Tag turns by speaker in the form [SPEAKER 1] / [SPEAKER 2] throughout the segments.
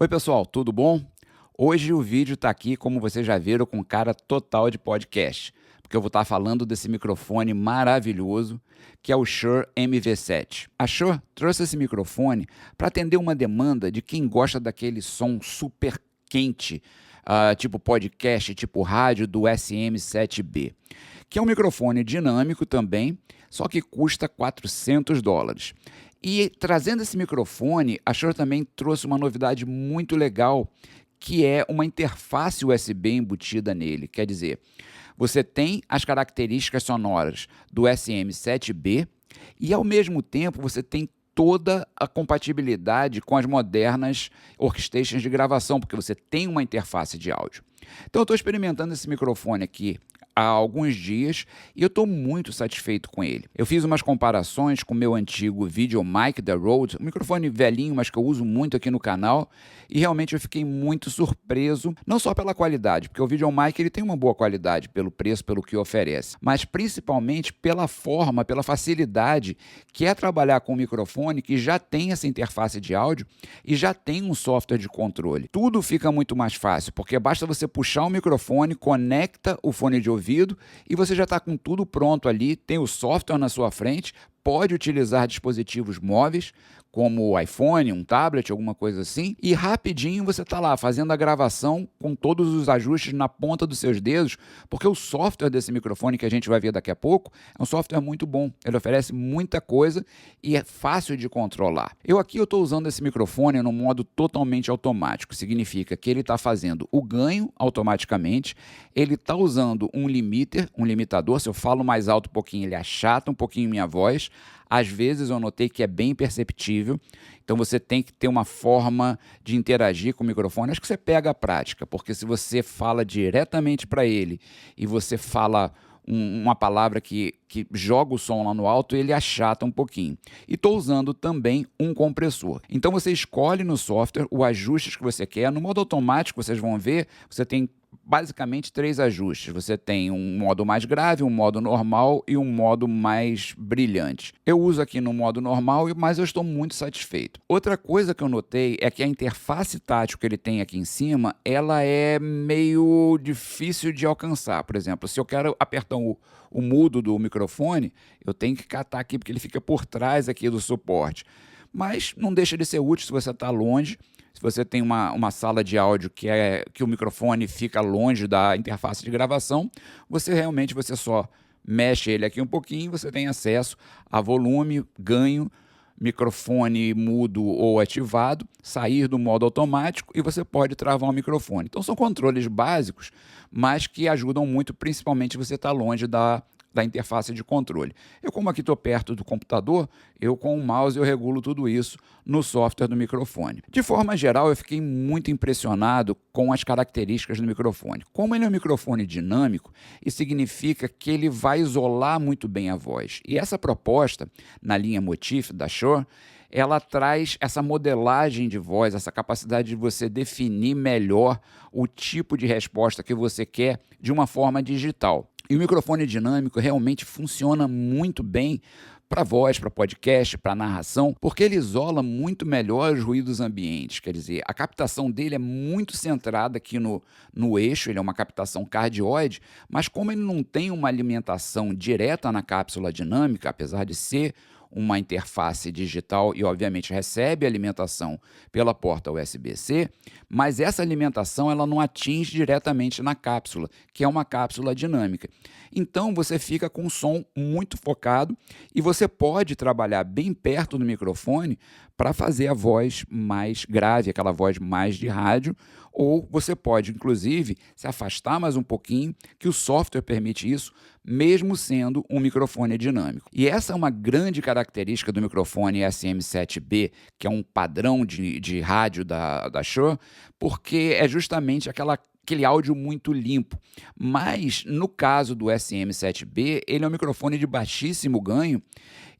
[SPEAKER 1] Oi pessoal, tudo bom? Hoje o vídeo está aqui, como vocês já viram, com cara total de podcast, porque eu vou estar falando desse microfone maravilhoso que é o Shure MV7. A Shure trouxe esse microfone para atender uma demanda de quem gosta daquele som super quente, tipo podcast, tipo rádio do SM7B, que é um microfone dinâmico também, só que custa $400. E trazendo esse microfone, a Shure também trouxe uma novidade muito legal, que é uma interface USB embutida nele. Quer dizer, você tem as características sonoras do SM7B e, ao mesmo tempo, você tem toda a compatibilidade com as modernas workstations de gravação, porque você tem uma interface de áudio. Então, eu estou experimentando esse microfone aqui há alguns dias e eu estou muito satisfeito com ele. Eu fiz umas comparações com o meu antigo VideoMic da Rode, um microfone velhinho, mas que eu uso muito aqui no canal, e realmente eu fiquei muito surpreso, não só pela qualidade, porque o VideoMic ele tem uma boa qualidade pelo preço, pelo que oferece, mas principalmente pela forma, pela facilidade que é trabalhar com um microfone que já tem essa interface de áudio e já tem um software de controle. Tudo fica muito mais fácil, porque basta você puxar o microfone, conecta o fone de ouvido e você já está com tudo pronto ali, tem o software na sua frente, pode utilizar dispositivos móveis, como o iPhone, um tablet, alguma coisa assim, e rapidinho você está lá fazendo a gravação com todos os ajustes na ponta dos seus dedos, porque o software desse microfone que a gente vai ver daqui a pouco é um software muito bom, ele oferece muita coisa e é fácil de controlar. Eu estou usando esse microfone no modo totalmente automático, significa que ele está fazendo o ganho automaticamente, ele está usando um limiter, um limitador, se eu falo mais alto um pouquinho, ele achata um pouquinho minha voz. Às vezes eu notei que é bem perceptível, então você tem que ter uma forma de interagir com o microfone. Acho que você pega a prática, porque se você fala diretamente para ele e você fala uma palavra que joga o som lá no alto, ele achata um pouquinho. E estou usando também um compressor. Então você escolhe no software os ajustes que você quer. No modo automático, vocês vão ver, você tem basicamente 3 ajustes. Você tem um modo mais grave, um modo normal e um modo mais brilhante. Eu uso aqui no modo normal, mas eu estou muito satisfeito. Outra coisa que eu notei é que a interface tátil que ele tem aqui em cima, ela é meio difícil de alcançar. Por exemplo, se eu quero apertar o mudo do microfone, eu tenho que catar aqui, porque ele fica por trás aqui do suporte. Mas não deixa de ser útil se você está longe. Se você tem uma sala de áudio que o microfone fica longe da interface de gravação, você só mexe ele aqui um pouquinho e você tem acesso a volume, ganho, microfone mudo ou ativado, sair do modo automático e você pode travar o microfone. Então são controles básicos, mas que ajudam muito, principalmente se você está longe da interface de controle. Eu, como aqui estou perto do computador, com o mouse eu regulo tudo isso no software do microfone. De forma geral, eu fiquei muito impressionado com as características do microfone. Como ele é um microfone dinâmico, isso significa que ele vai isolar muito bem a voz. E essa proposta, na linha Motif da Shure, ela traz essa modelagem de voz, essa capacidade de você definir melhor o tipo de resposta que você quer de uma forma digital. E o microfone dinâmico realmente funciona muito bem para voz, para podcast, para narração, porque ele isola muito melhor os ruídos ambientes. Quer dizer, a captação dele é muito centrada aqui no eixo, ele é uma captação cardioide, mas como ele não tem uma alimentação direta na cápsula dinâmica, apesar de ser uma interface digital e, obviamente, recebe alimentação pela porta USB-C, mas essa alimentação ela não atinge diretamente na cápsula, que é uma cápsula dinâmica. Então, você fica com um som muito focado e você pode trabalhar bem perto do microfone para fazer a voz mais grave, aquela voz mais de rádio, ou você pode, inclusive, se afastar mais um pouquinho, que o software permite isso, mesmo sendo um microfone dinâmico. E essa é uma grande característica do microfone SM7B, que é um padrão de rádio da Shure, porque é justamente aquele áudio muito limpo. Mas, no caso do SM7B, ele é um microfone de baixíssimo ganho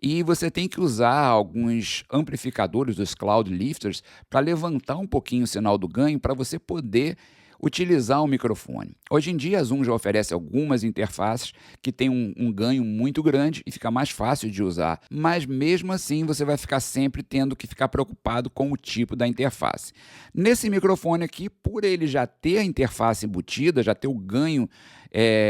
[SPEAKER 1] e você tem que usar alguns amplificadores dos Cloud Lifters para levantar um pouquinho o sinal do ganho para você poder Utilizar o microfone. Hoje em dia a Zoom já oferece algumas interfaces que têm um ganho muito grande e fica mais fácil de usar, mas mesmo assim você vai ficar sempre tendo que ficar preocupado com o tipo da interface. Nesse microfone aqui, por ele já ter a interface embutida, já ter o ganho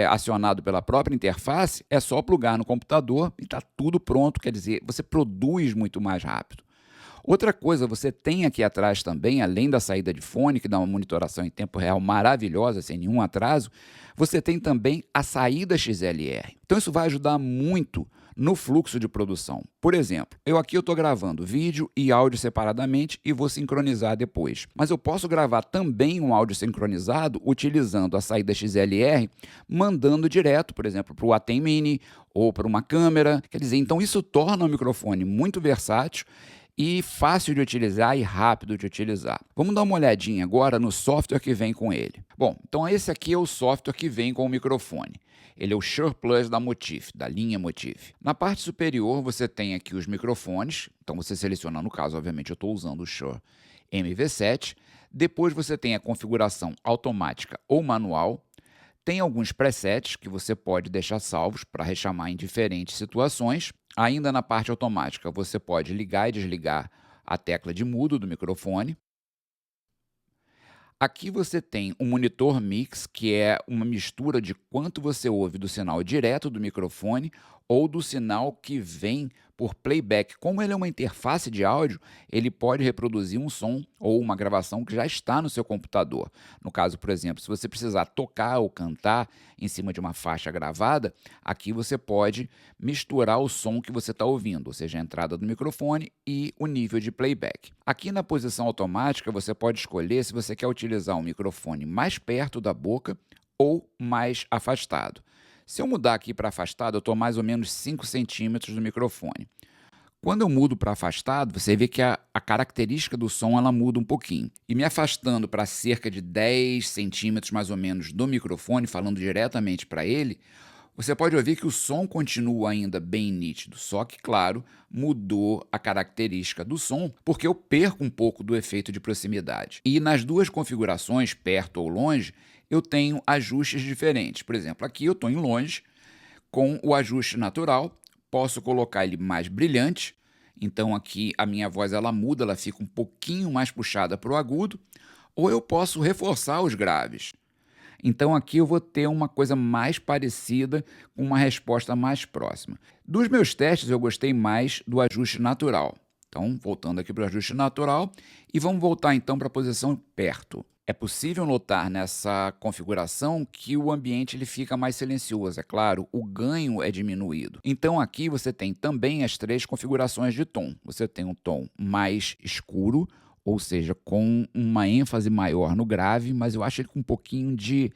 [SPEAKER 1] acionado pela própria interface, é só plugar no computador e está tudo pronto, quer dizer, você produz muito mais rápido. Outra coisa, você tem aqui atrás também, além da saída de fone, que dá uma monitoração em tempo real maravilhosa, sem nenhum atraso, você tem também a saída XLR. Então isso vai ajudar muito no fluxo de produção. Por exemplo, eu estou gravando vídeo e áudio separadamente e vou sincronizar depois. Mas eu posso gravar também um áudio sincronizado utilizando a saída XLR, mandando direto, por exemplo, para o ATEM Mini ou para uma câmera. Quer dizer, então isso torna o microfone muito versátil e fácil de utilizar e rápido de utilizar. Vamos dar uma olhadinha agora no software que vem com ele. Bom, então esse aqui é o software que vem com o microfone. Ele é o Shure Plus da Motif, da linha Motif. Na parte superior você tem aqui os microfones, então você seleciona, no caso, obviamente eu estou usando o Shure MV7. Depois você tem a configuração automática ou manual. Tem alguns presets que você pode deixar salvos para rechamar em diferentes situações. Ainda na parte automática, você pode ligar e desligar a tecla de mudo do microfone. Aqui você tem um monitor mix, que é uma mistura de quanto você ouve do sinal direto do microfone ou do sinal que vem por playback. Como ele é uma interface de áudio, ele pode reproduzir um som ou uma gravação que já está no seu computador. No caso, por exemplo, se você precisar tocar ou cantar em cima de uma faixa gravada, aqui você pode misturar o som que você está ouvindo, ou seja, a entrada do microfone e o nível de playback. Aqui na posição automática, você pode escolher se você quer utilizar o microfone mais perto da boca ou mais afastado. Se eu mudar aqui para afastado, eu estou mais ou menos 5 centímetros do microfone. Quando eu mudo para afastado, você vê que a característica do som ela muda um pouquinho. E me afastando para cerca de 10 centímetros mais ou menos do microfone, falando diretamente para ele, você pode ouvir que o som continua ainda bem nítido, só que, claro, mudou a característica do som, porque eu perco um pouco do efeito de proximidade. E nas duas configurações, perto ou longe, eu tenho ajustes diferentes. Por exemplo, aqui eu estou em longe, com o ajuste natural, posso colocar ele mais brilhante, então aqui a minha voz ela muda, ela fica um pouquinho mais puxada para o agudo, ou eu posso reforçar os graves. Então aqui eu vou ter uma coisa mais parecida, com uma resposta mais próxima. Dos meus testes eu gostei mais do ajuste natural. Então, voltando aqui para o ajuste natural, e vamos voltar então para a posição perto. É possível notar nessa configuração que o ambiente ele fica mais silencioso, é claro, o ganho é diminuído. Então aqui você tem também as 3 configurações de tom. Você tem um tom mais escuro, ou seja, com uma ênfase maior no grave, mas eu acho ele com um pouquinho de,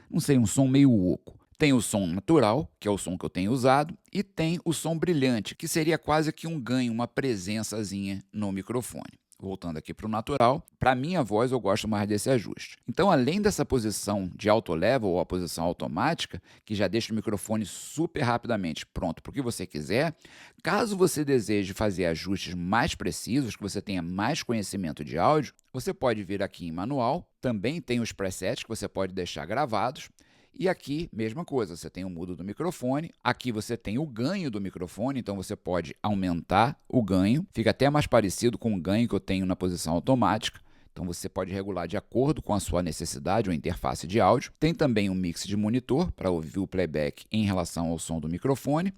[SPEAKER 1] não sei, um som meio oco. Tem o som natural, que é o som que eu tenho usado, e tem o som brilhante, que seria quase que um ganho, uma presençazinha no microfone. Voltando aqui para o natural, para minha voz eu gosto mais desse ajuste. Então, além dessa posição de auto level ou a posição automática, que já deixa o microfone super rapidamente pronto para o que você quiser, caso você deseje fazer ajustes mais precisos, que você tenha mais conhecimento de áudio, você pode vir aqui em manual, também tem os presets que você pode deixar gravados. E aqui, mesma coisa, você tem o mudo do microfone, aqui você tem o ganho do microfone, então você pode aumentar o ganho, fica até mais parecido com o ganho que eu tenho na posição automática, então você pode regular de acordo com a sua necessidade ou interface de áudio. Tem também um mix de monitor para ouvir o playback em relação ao som do microfone.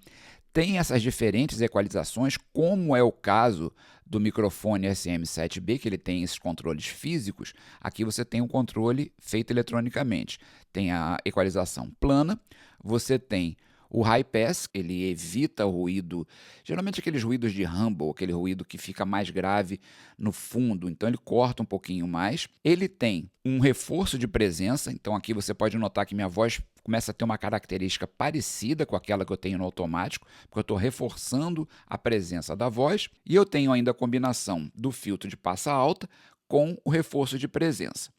[SPEAKER 1] Tem essas diferentes equalizações, como é o caso do microfone SM7B, que ele tem esses controles físicos. Aqui você tem um controle feito eletronicamente. Tem a equalização plana, você tem o high pass, ele evita o ruído, geralmente aqueles ruídos de rumble, aquele ruído que fica mais grave no fundo, então ele corta um pouquinho mais. Ele tem um reforço de presença, então aqui você pode notar que minha voz começa a ter uma característica parecida com aquela que eu tenho no automático, porque eu estou reforçando a presença da voz, e eu tenho ainda a combinação do filtro de passa alta com o reforço de presença.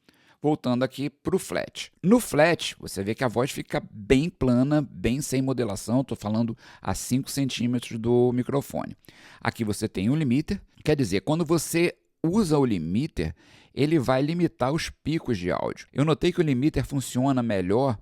[SPEAKER 1] Voltando aqui para o flat. No flat, você vê que a voz fica bem plana, bem sem modelação. Estou falando a 5 centímetros do microfone. Aqui você tem um limiter, quer dizer, quando você usa o limiter, ele vai limitar os picos de áudio. Eu notei que o limiter funciona melhor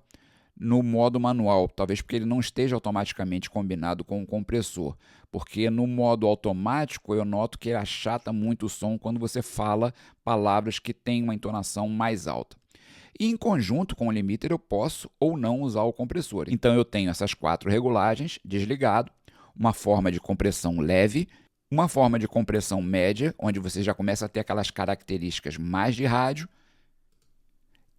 [SPEAKER 1] no modo manual, talvez porque ele não esteja automaticamente combinado com o compressor, porque no modo automático eu noto que ele achata muito o som quando você fala palavras que têm uma entonação mais alta. E em conjunto com o limiter eu posso ou não usar o compressor. Então eu tenho essas 4 regulagens desligado, uma forma de compressão leve, uma forma de compressão média, onde você já começa a ter aquelas características mais de rádio,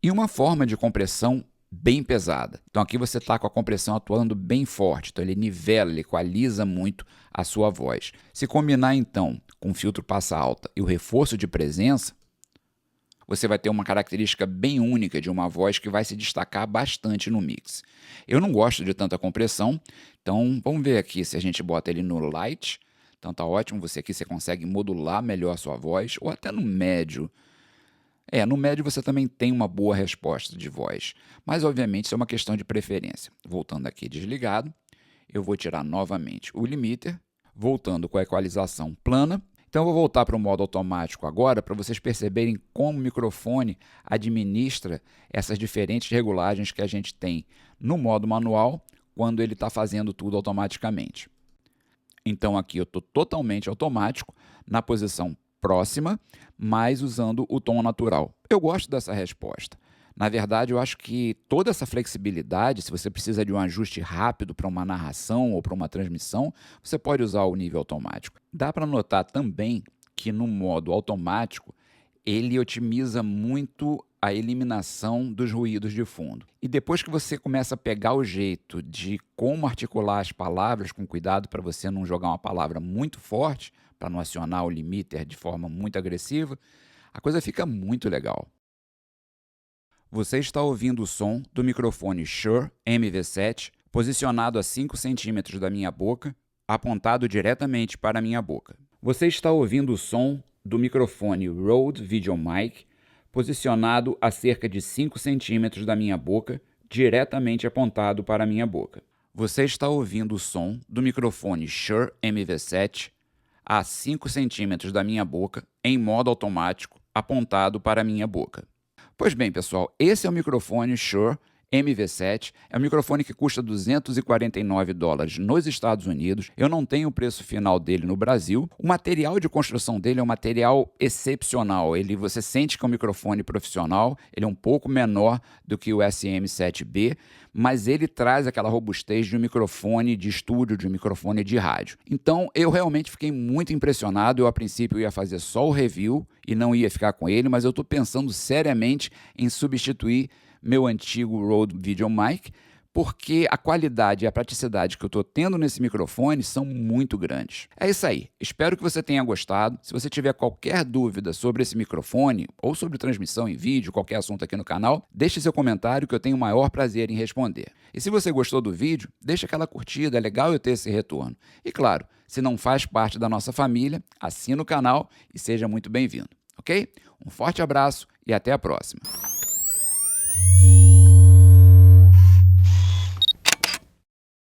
[SPEAKER 1] e uma forma de compressão bem pesada. Então aqui você está com a compressão atuando bem forte, então ele nivela, ele equaliza muito a sua voz. Se combinar então com o filtro passa alta e o reforço de presença, você vai ter uma característica bem única de uma voz que vai se destacar bastante no mix. Eu não gosto de tanta compressão, então vamos ver aqui se a gente bota ele no light. Então tá ótimo, você consegue modular melhor a sua voz, ou até no médio. No médio você também tem uma boa resposta de voz, mas obviamente isso é uma questão de preferência. Voltando aqui desligado, eu vou tirar novamente o limiter, voltando com a equalização plana. Então eu vou voltar para o modo automático agora para vocês perceberem como o microfone administra essas diferentes regulagens que a gente tem no modo manual quando ele está fazendo tudo automaticamente. Então aqui eu estou totalmente automático na posição próxima, mas usando o tom natural. Eu gosto dessa resposta. Na verdade, eu acho que toda essa flexibilidade, se você precisa de um ajuste rápido para uma narração ou para uma transmissão, você pode usar o nível automático. Dá para notar também que no modo automático, ele otimiza muito a eliminação dos ruídos de fundo. E depois que você começa a pegar o jeito de como articular as palavras com cuidado para você não jogar uma palavra muito forte, para não acionar o limiter de forma muito agressiva, a coisa fica muito legal. Você está ouvindo o som do microfone Shure MV7, posicionado a 5 centímetros da minha boca, apontado diretamente para a minha boca. Você está ouvindo o som do microfone Rode VideoMic, posicionado a cerca de 5 centímetros da minha boca, diretamente apontado para a minha boca. Você está ouvindo o som do microfone Shure MV7, a 5 centímetros da minha boca, em modo automático, apontado para a minha boca. Pois bem, pessoal, esse é o microfone Shure MV7, é um microfone que custa $249 nos Estados Unidos. Eu não tenho o preço final dele no Brasil. O material de construção dele é um material excepcional. Você sente que é um microfone profissional, ele é um pouco menor do que o SM7B, mas ele traz aquela robustez de um microfone de estúdio, de um microfone de rádio. Então, eu realmente fiquei muito impressionado. Eu, a princípio, ia fazer só o review e não ia ficar com ele, mas eu estou pensando seriamente em substituir meu antigo Rode VideoMic, porque a qualidade e a praticidade que eu estou tendo nesse microfone são muito grandes. É isso aí, espero que você tenha gostado. Se você tiver qualquer dúvida sobre esse microfone ou sobre transmissão em vídeo, qualquer assunto aqui no canal, deixe seu comentário que eu tenho o maior prazer em responder. E se você gostou do vídeo, deixa aquela curtida, é legal eu ter esse retorno. E claro, se não faz parte da nossa família, assina o canal e seja muito bem-vindo, ok? Um forte abraço e até a próxima.